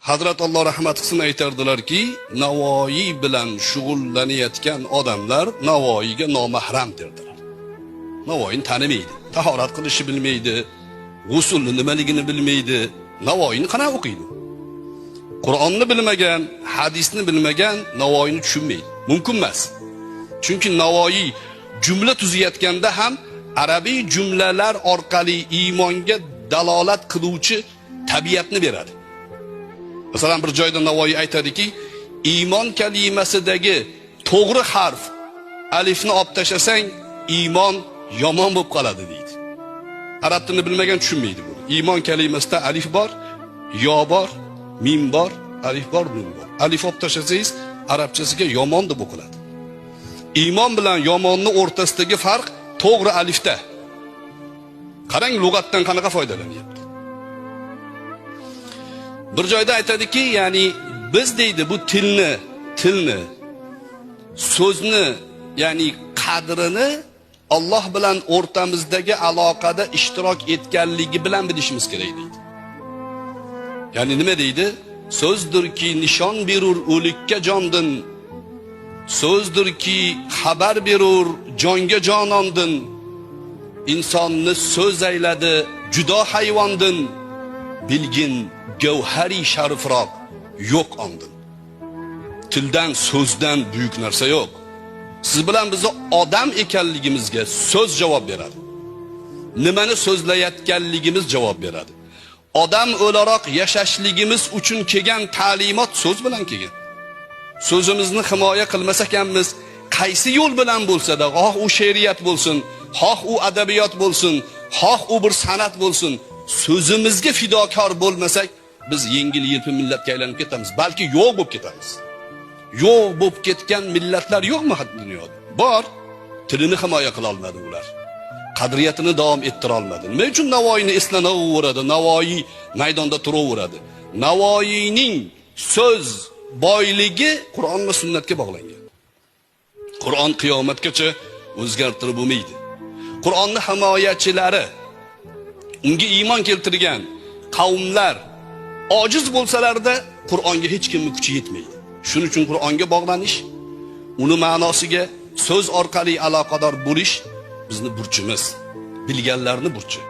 Hazrat Alloh rahmat qilsin aytardilar-ki, Navoiy bilan shug'ullanayotgan odamlar Navoiyga nomahram derdilar. Navoiyni tanimaydi, tahorat qilishni bilmaydi, g'usulni nimaligini bilmaydi. Navoiyni qanaqa o'qiydi? Qur'onni bilmagan, hadisni bilmagan Navoiyni tushunmaydi. Mumkin emas. Chunki Navoiy jumla tuzayotganda ham arabiy jumlalar orqali iymonga dalolat qiluvchi tabiatni beradi. Masalan, bir joyda Navoiy aytadiki, iymon kalimasidagi to'g'ri harf alifni olib tashlasang, iymon yomon bo'lib qoladi deydi. Arab tilini bilmagan tushunmaydi buni. Iymon kalimasida alif bor, yo bor, mim bor, alif bor, nun bor. Alif olib tashlasangiz, arabchasiga yomon deb o'qiladi. Iymon bilan yomonni o'rtasidagi farq to'g'ri alifda. Qarang, lug'atdan qanaqa foydalanyapti. Bir joyda aytadiki, ya'ni biz deydi bu tilni, so'zni, ya'ni qadrini Alloh bilan o'rtamizdagi aloqada ishtirok etganligi bilan bilishimiz kerak deydi. Ya'ni nima deydi? So'zdirki nishon berur o'likka jondin. So'zdirki xabar berur jonga jonondin. İnsonni so'z ayladi judo hayvondin. Bilgin gavhari sharifroq yo'q ondin. Tildan, so'zdan buyuk narsa yo'q. Siz bilan bizni odam ekanligimizga so'z javob beradi. Nimani so'zlayotganligimiz javob beradi. Odam o'laroq yashashligimiz uchun kelgan ta'limot so'z bilan kelgan. So'zimizni himoya qilmasa ekanmiz, qaysi yo'l bilan bo'lsa-da, xoh u she'riyat bo'lsin, xoh u adabiyot bo'lsin, xoh u bir san'at bo'lsin, so'zimizga fidokor bo'lmasak, biz yengil-yelpi millatga aylanib ketamiz, balki yo'q bo'lib ketamiz. Yo'q bo'lib ketgan millatlar yo'qmi dunyoda? Bor, tilini himoya qila olmadi ular. Qadriyatini davom ettira olmadi. Nima uchun Navoiyni eslanaveradi, Navoiy maydonda turaveradi? Navoiyning so'z boyligi Qur'on va sunnatga bog'langan. Qur'on qiyomatgacha o'zgartirib bo'lmaydi. Qur'onning himoyachilari, unga iymon keltirgan qavmlar ojiz bo'lsalarda Qur'onga hech kimning kuchi yetmaydi. Shuning uchun Qur'onga bog'lanish, uni ma'nosiga so'z orqali aloqador bo'lish bizni burchimiz, bilganlarning burchi.